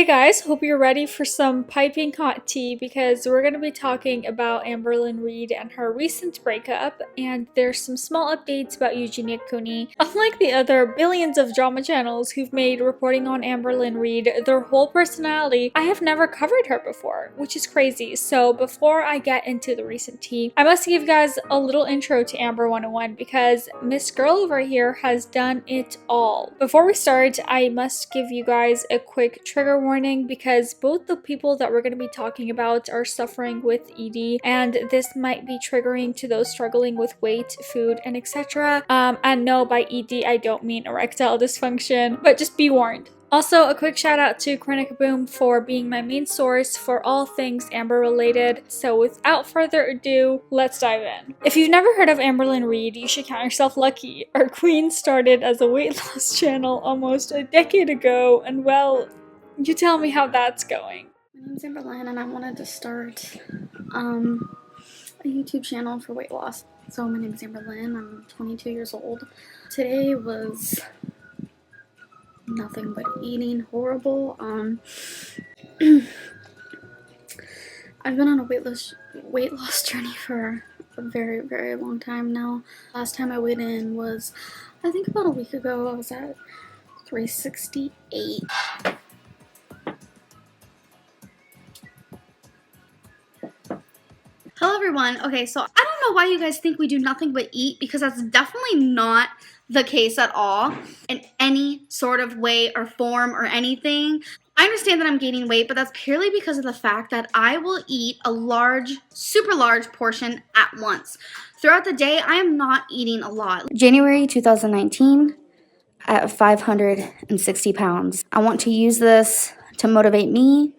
Hey guys, hope you're ready for some piping hot tea because we're going to be talking about Amberlynn Reid and her recent breakup, and there's some small updates about Eugenia Cooney. Unlike the other billions of drama channels who've made reporting on Amberlynn Reid their whole personality, I have never covered her before, which is crazy. So before I get into the recent tea, I must give you guys a little intro to Amber 101 because Miss Girl over here has done it all. Before we start, I must give you guys a quick trigger warning because both the people that we're going to be talking about are suffering with ED, and this might be triggering to those struggling with weight, food, and etc. And no, by ED I don't mean erectile dysfunction, but just be warned. Also, a quick shout out to Boom for being my main source for all things Amber related. So without further ado, let's dive in. If you've never heard of Amberlynn Reid, you should count yourself lucky. Our queen started as a weight loss channel almost a decade ago, and well, you tell me how that's going. My name's Amberlynn and I wanted to start a YouTube channel for weight loss. So my name is Amberlynn, I'm 22 years old. Today was nothing but eating horrible. I've been on a weight loss journey for a very, very long time now. Last time I weighed in was, I think about a week ago. I was at 368. Hello everyone. Okay, so I don't know why you guys think we do nothing but eat, because that's definitely not the case at all in any sort of way or form or anything. I understand that I'm gaining weight, but that's purely because of the fact that I will eat a large, super large portion at once. Throughout the day, I am not eating a lot. January 2019 at 560 pounds. I want to use this to motivate me,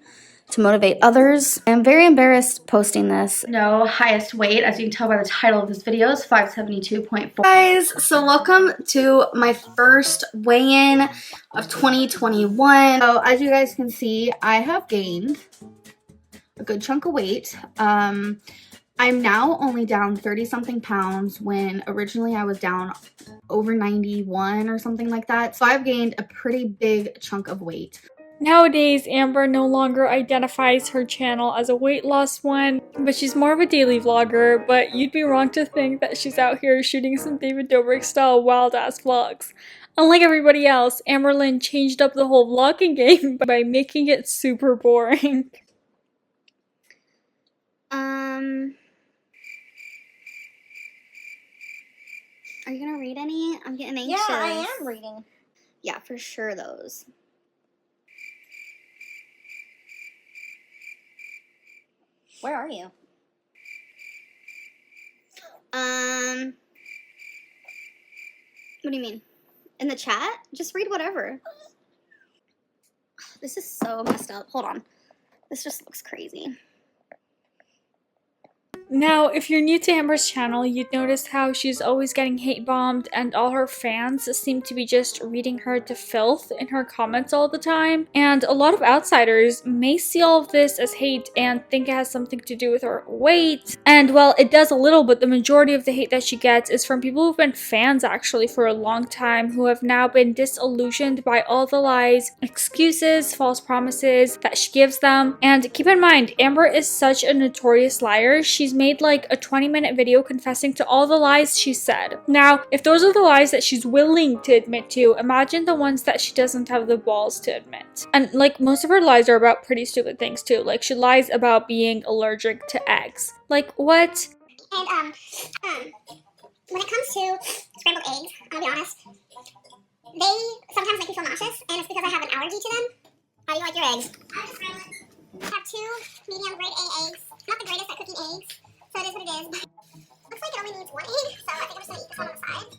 to motivate others. I'm very embarrassed posting this. No, highest weight, as you can tell by the title of this video, is 572.4. Guys, so welcome to my first weigh-in of 2021. So as you guys can see, I have gained a good chunk of weight. I'm now only down 30 something pounds when originally I was down over 91 or something like that. So I've gained a pretty big chunk of weight. Nowadays, Amber no longer identifies her channel as a weight loss one, but she's more of a daily vlogger, but you'd be wrong to think that she's out here shooting some David Dobrik style wild ass vlogs. Unlike everybody else, Amberlynn changed up the whole vlogging game by making it super boring. Are you gonna read any? I'm getting anxious. Yeah, I am reading. Yeah, for sure those. Where are you? What do you mean? In the chat? Just read whatever. This is so messed up. Hold on. This just looks crazy. Now, if you're new to Amber's channel, you'd notice how she's always getting hate bombed and all her fans seem to be just reading her to filth in her comments all the time. And a lot of outsiders may see all of this as hate and think it has something to do with her weight. And well, it does a little, but the majority of the hate that she gets is from people who've been fans actually for a long time, who have now been disillusioned by all the lies, excuses, false promises that she gives them. And keep in mind, Amber is such a notorious liar. She's made like a 20-minute video confessing to all the lies she said. Now, if those are the lies that she's willing to admit to, imagine the ones that she doesn't have the balls to admit. And like, most of her lies are about pretty stupid things too. Like, she lies about being allergic to eggs. Like, what? And when it comes to scrambled eggs, I'm gonna be honest, they sometimes make me feel nauseous, and it's because I have an allergy to them. How do you like your eggs? I just scramble it. I have 2 medium grade A eggs. Not the greatest at cooking eggs, so it is what it is. Looks like it only needs 1 egg, so I think I'm just gonna eat this one on the side.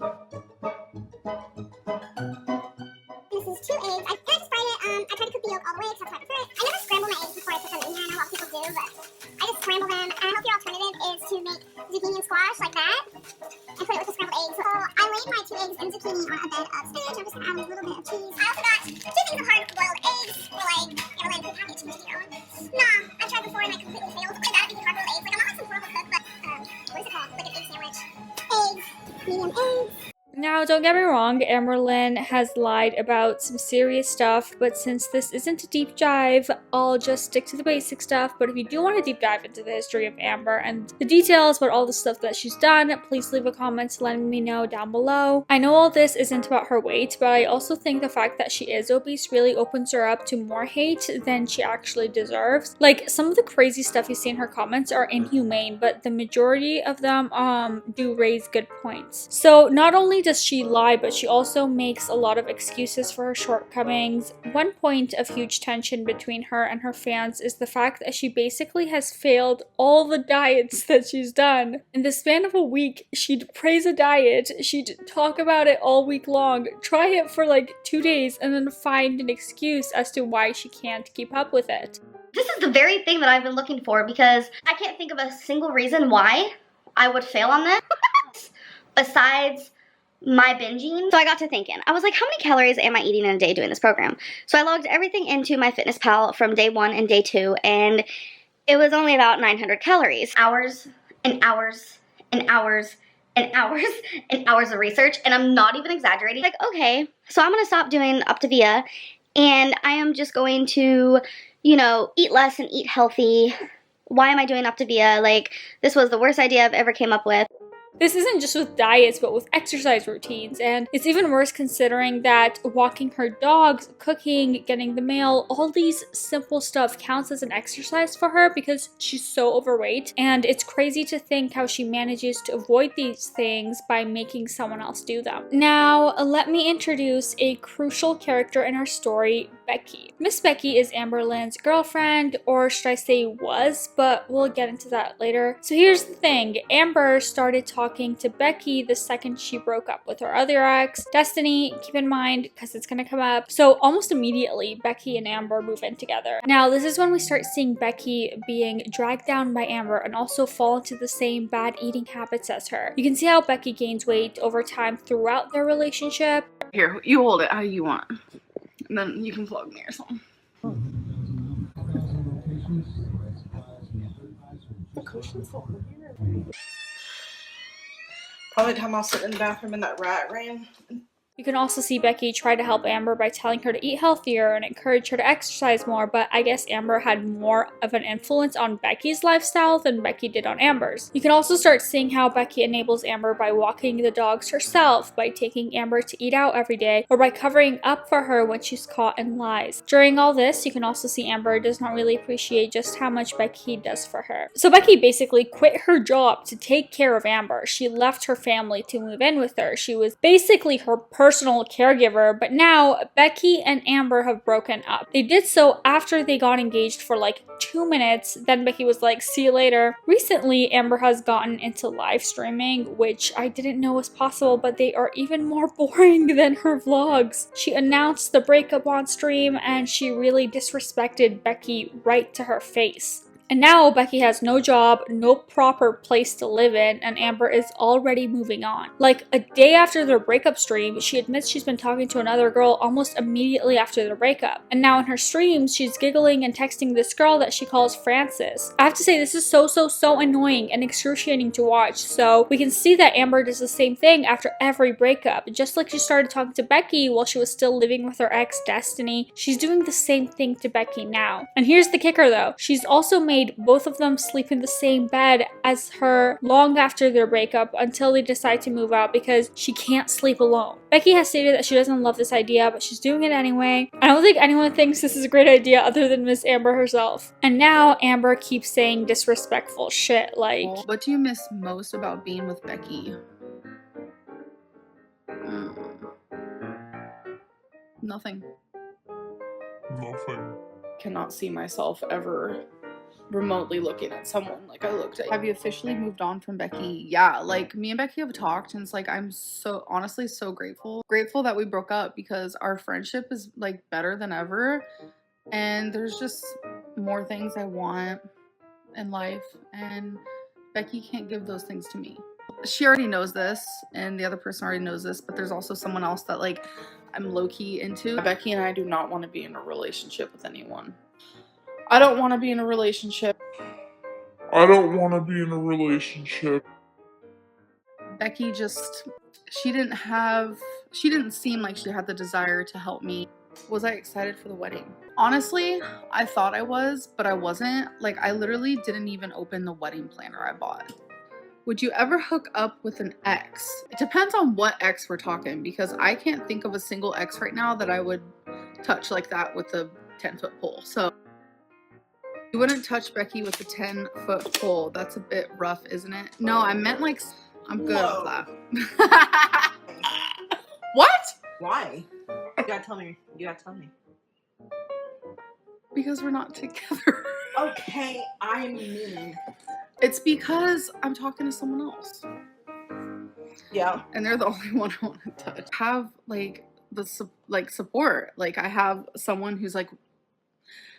This is 2 eggs. I kind of just fried it. I try to cook the yolk all the way because that's how I prefer it. I never scramble my eggs before I put them in here. I know a lot of people do, but I just scramble them. And a healthier alternative is to make zucchini and squash like that and put it with the scrambled eggs. So I laid my 2 eggs and zucchini on a bed of spinach. I'm just gonna add a little bit of cheese. I also got 2 things of hard-boiled eggs. Or like, Amberlynn, you have to change to your own. Nah, I've tried before and I completely failed. I gotta be hard-boiled eggs. Like, I'm not like some horrible cook, but what is it called? Like an egg sandwich. Eggs. Medium eggs. Now, don't get me wrong, Amberlynn has lied about some serious stuff, but since this isn't a deep dive, I'll just stick to the basic stuff. But if you do want to deep dive into the history of Amber and the details about all the stuff that she's done, please leave a comment letting me know down below. I know all this isn't about her weight, but I also think the fact that she is obese really opens her up to more hate than she actually deserves. Like, some of the crazy stuff you see in her comments are inhumane, but the majority of them do raise good points. So not only does she lie, but she also makes a lot of excuses for her shortcomings. One point of huge tension between her and her fans is the fact that she basically has failed all the diets that she's done. In the span of a week, she'd praise a diet, she'd talk about it all week long, try it for like 2 days, and then find an excuse as to why she can't keep up with it. This is the very thing that I've been looking for because I can't think of a single reason why I would fail on this besides my binging. So I got to thinking. I was like, how many calories am I eating in a day doing this program? So I logged everything into MyFitnessPal from day 1 and day 2, and it was only about 900 calories. Hours and hours and hours and hours and hours of research, and I'm not even exaggerating. Like, okay, so I'm gonna stop doing Optavia, and I am just going to, you know, eat less and eat healthy. Why am I doing Optavia? Like, this was the worst idea I've ever came up with. This isn't just with diets, but with exercise routines, and it's even worse considering that walking her dogs, cooking, getting the mail, all these simple stuff counts as an exercise for her because she's so overweight, and it's crazy to think how she manages to avoid these things by making someone else do them. Now, let me introduce a crucial character in our story, Becky. Miss Becky is Amberlynn's girlfriend, or should I say was, but we'll get into that later. So here's the thing, Amber started talking to Becky the second she broke up with her other ex, Destiny. Keep in mind, because it's gonna come up. So almost immediately, Becky and Amber move in together. Now, this is when we start seeing Becky being dragged down by Amber and also fall into the same bad eating habits as her. You can see how Becky gains weight over time throughout their relationship. Here, you hold it how you want. And then you can plug me or something. The cushion's so weird. Probably the time I'll sit in the bathroom and that rat ran. You can also see Becky try to help Amber by telling her to eat healthier and encourage her to exercise more, but I guess Amber had more of an influence on Becky's lifestyle than Becky did on Amber's. You can also start seeing how Becky enables Amber by walking the dogs herself, by taking Amber to eat out every day, or by covering up for her when she's caught in lies. During all this, you can also see Amber does not really appreciate just how much Becky does for her. So Becky basically quit her job to take care of Amber. She left her family to move in with her. She was basically her personal caregiver, but now Becky and Amber have broken up. They did so after they got engaged for like 2 minutes, then Becky was like, see you later. Recently, Amber has gotten into live streaming, which I didn't know was possible, but they are even more boring than her vlogs. She announced the breakup on stream, and she really disrespected Becky right to her face. And now Becky has no job, no proper place to live in, and Amber is already moving on. Like a day after their breakup stream, she admits she's been talking to another girl almost immediately after their breakup. And now in her streams, she's giggling and texting this girl that she calls Frances. I have to say, this is so annoying and excruciating to watch. So we can see that Amber does the same thing after every breakup. Just like she started talking to Becky while she was still living with her ex Destiny, she's doing the same thing to Becky now. And here's the kicker though, she's also made both of them sleep in the same bed as her long after their breakup until they decide to move out because she can't sleep alone. Becky has stated that she doesn't love this idea, but she's doing it anyway. I don't think anyone thinks this is a great idea other than Miss Amber herself. And now Amber keeps saying disrespectful shit like, what do you miss most about being with Becky? Nothing. Cannot see myself ever remotely looking at someone like I looked at. Have you officially moved on from Becky? Yeah, like me and Becky have talked, and it's like I'm so honestly so grateful that we broke up because our friendship is like better than ever, and there's just more things I want in life, and Becky can't give those things to me. She already knows this, and the other person already knows this, but there's also someone else that like I'm low-key into. Becky and I do not want to be in a relationship with anyone. I don't want to be in a relationship. Becky just, she didn't seem like she had the desire to help me. Was I excited for the wedding? Honestly, I thought I was, but I wasn't. Like, I literally didn't even open the wedding planner I bought. Would you ever hook up with an ex? It depends on what ex we're talking, because I can't think of a single ex right now that I would touch like that with a 10-foot pole. So you wouldn't touch Becky with a 10-foot pole. That's a bit rough, isn't it? No, I meant like, I'm good with that. What? Why? You gotta tell me. You gotta tell me. Because we're not together. Okay, I mean. It's because I'm talking to someone else. Yeah. And they're the only one I want to touch. Have like the support. Like, I have someone who's like,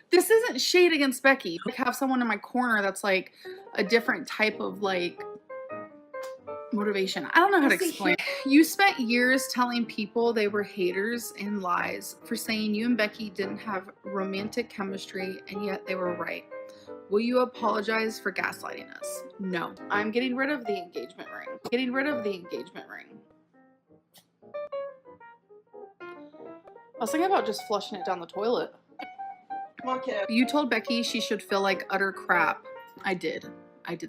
this isn't shade against Becky. Like, have someone in my corner that's like a different type of like motivation. I don't know how to explain. You spent years telling people they were haters and lies for saying you and Becky didn't have romantic chemistry, and yet they were right. Will you apologize for gaslighting us? No. I'm getting rid of the engagement ring. Getting rid of the engagement ring. I was thinking about just flushing it down the toilet. Come on, kid. You told Becky she should feel like utter crap. I did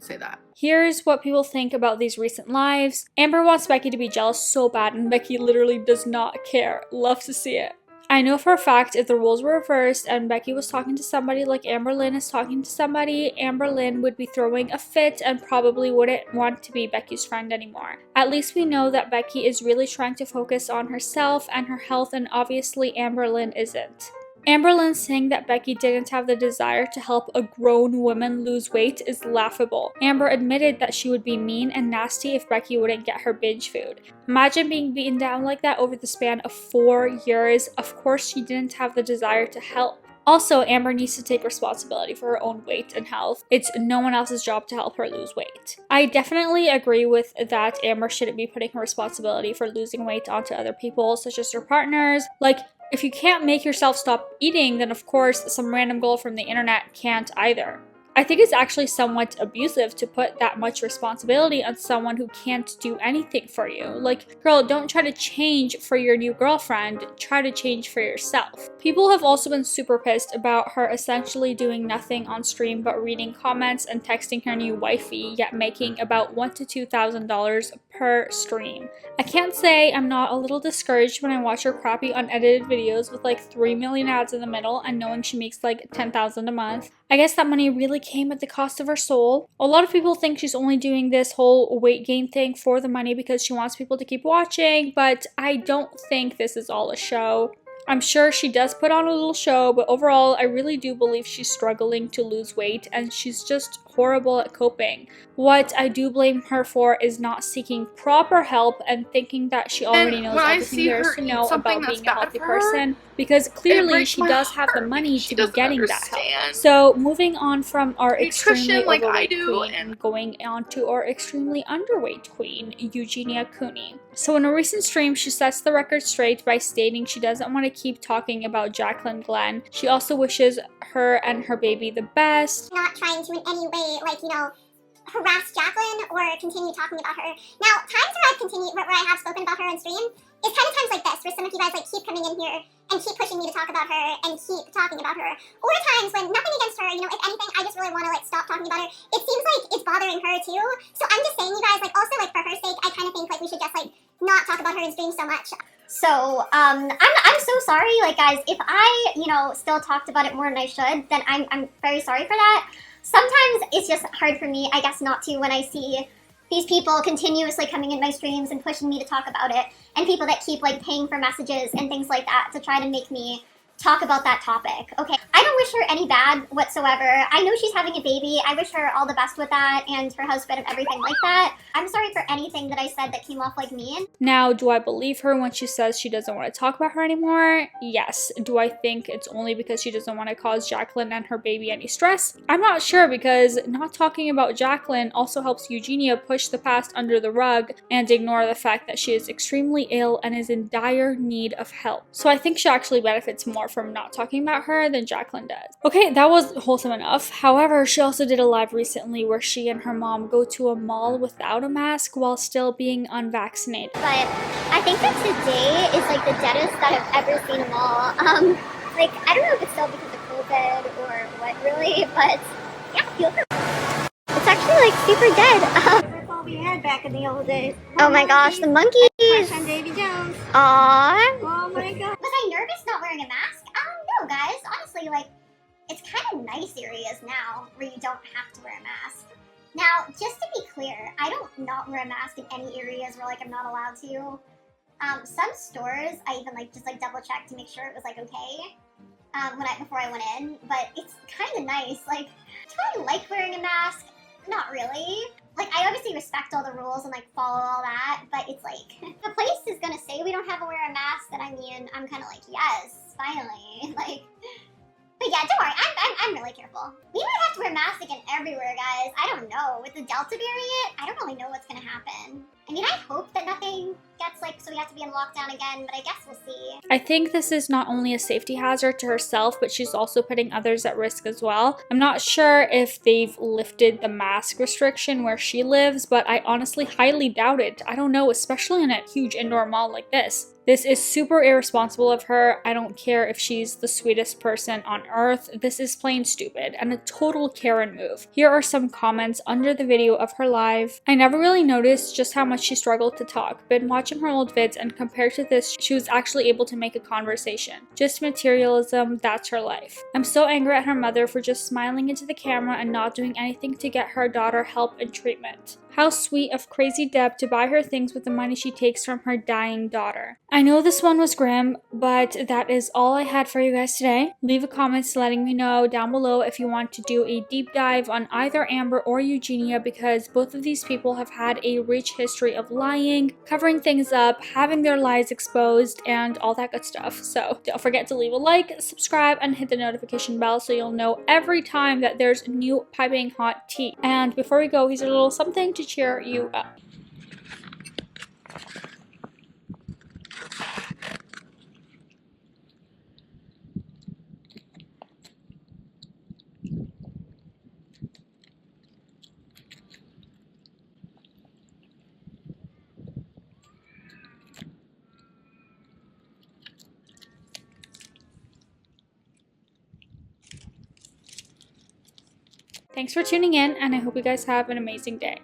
say that. Here's what people think about these recent lives. Amber wants Becky to be jealous so bad, and Becky literally does not care. Love to see it. I know for a fact if the roles were reversed and Becky was talking to somebody like Amberlynn is talking to somebody, Amberlynn would be throwing a fit and probably wouldn't want to be Becky's friend anymore. At least we know that Becky is really trying to focus on herself and her health, and obviously Amberlynn isn't. Amberlynn saying that Becky didn't have the desire to help a grown woman lose weight is laughable. Amber admitted that she would be mean and nasty if Becky wouldn't get her binge food. Imagine being beaten down like that over the span of 4 years. Of course she didn't have the desire to help. Also, Amber needs to take responsibility for her own weight and health. It's no one else's job to help her lose weight. I definitely agree with that. Amber shouldn't be putting her responsibility for losing weight onto other people, such as her partners. Like, if you can't make yourself stop eating, then of course some random girl from the internet can't either. I think it's actually somewhat abusive to put that much responsibility on someone who can't do anything for you. Like, girl, don't try to change for your new girlfriend, try to change for yourself. People have also been super pissed about her essentially doing nothing on stream but reading comments and texting her new wifey, yet making about $1,000 to $2,000 per stream. I can't say I'm not a little discouraged when I watch her crappy unedited videos with like 3 million ads in the middle and knowing she makes like $10,000 a month. I guess that money really came at the cost of her soul. A lot of people think she's only doing this whole weight gain thing for the money because she wants people to keep watching, but I don't think this is all a show. I'm sure she does put on a little show, but overall, I really do believe she's struggling to lose weight and she's just horrible at coping. What I do blame her for is not seeking proper help and thinking that she already knows everything there is to know about being a healthy person, because clearly she does have the money to be getting that help. So moving on from our extremely overweight queen and going on to our extremely underweight queen, Eugenia Cooney. So in a recent stream, she sets the record straight by stating she doesn't want to keep talking about Jaclyn Glenn. She also wishes her and her baby the best. Not trying to in any way, like, you know, harass Jaclyn or continue talking about her. Now, times where I have spoken about her on stream is kind of times like this, where some of you guys like keep coming in here and keep pushing me to talk about her and keep talking about her. Or times when nothing against her, you know, if anything, I just really want to like stop talking about her. It seems like it's bothering her too. So I'm just saying, you guys, like also like for her sake, I kind of think like we should just like not talk about her in stream so much. So, I'm so sorry, like, guys, if I, you know, still talked about it more than I should, then I'm very sorry for that. Sometimes it's just hard for me, I guess, not to when I see these people continuously coming in my streams and pushing me to talk about it, and people that keep, like, paying for messages and things like that to try to make me talk about that topic. Okay, I don't wish her any bad whatsoever. I know she's having a baby. I wish her all the best with that and her husband and everything like that. I'm sorry for anything that I said that came off like mean. Now, do I believe her when she says she doesn't want to talk about her anymore? Yes. Do I think it's only because she doesn't want to cause Jaclyn and her baby any stress? I'm not sure, because not talking about Jaclyn also helps Eugenia push the past under the rug and ignore the fact that she is extremely ill and is in dire need of help. So I think she actually benefits more more from not talking about her than Jacqueline does. Okay, that was wholesome enough. However, she also did a live recently where she and her mom go to a mall without a mask while still being unvaccinated. But I think that today is like the deadest that I've ever seen a mall. Like, I don't know if it's still because of COVID or what really, but yeah, feel good. It's actually like super dead. That's all we had back in the old days. Oh my gosh, the monkeys. Crush on Davy Jones. Aww. Oh my god. Was I nervous not wearing a mask? No, guys. Honestly, like, it's kind of nice areas now where you don't have to wear a mask. Now, just to be clear, I don't not wear a mask in any areas where like I'm not allowed to. Some stores I even like just like double check to make sure it was like okay before I went in. But it's kind of nice. Like, do I like wearing a mask? Not really. Like, I obviously respect all the rules and like follow all that, but it's like if the place is gonna say we don't have to wear a mask, then I mean I'm kind of like yes, finally, like. But yeah, don't worry, I'm really careful. We might have to wear masks again everywhere, guys. I don't know. With the Delta variant, I don't really know what's gonna happen. I mean, I hope that nothing gets like, so we have to be in lockdown again, but I guess we'll see. I think this is not only a safety hazard to herself, but she's also putting others at risk as well. I'm not sure if they've lifted the mask restriction where she lives, but I honestly highly doubt it. I don't know, especially in a huge indoor mall like this. This is super irresponsible of her. I don't care if she's the sweetest person on earth. This is plain stupid and a total Karen move. Here are some comments under the video of her live. I never really noticed just how much she struggled to talk. Been watching her old vids and compared to this, she was actually able to make a conversation. Just materialism, that's her life. I'm so angry at her mother for just smiling into the camera and not doing anything to get her daughter help and treatment. How sweet of Crazy Deb to buy her things with the money she takes from her dying daughter. I know this one was grim, but that is all I had for you guys today. Leave a comment letting me know down below if you want to do a deep dive on either Amber or Eugenia, because both of these people have had a rich history of lying, covering things up, having their lies exposed, and all that good stuff. So don't forget to leave a like, subscribe, and hit the notification bell so you'll know every time that there's new piping hot tea. And before we go, here's a little something to cheer you up. Thanks for tuning in, and I hope you guys have an amazing day.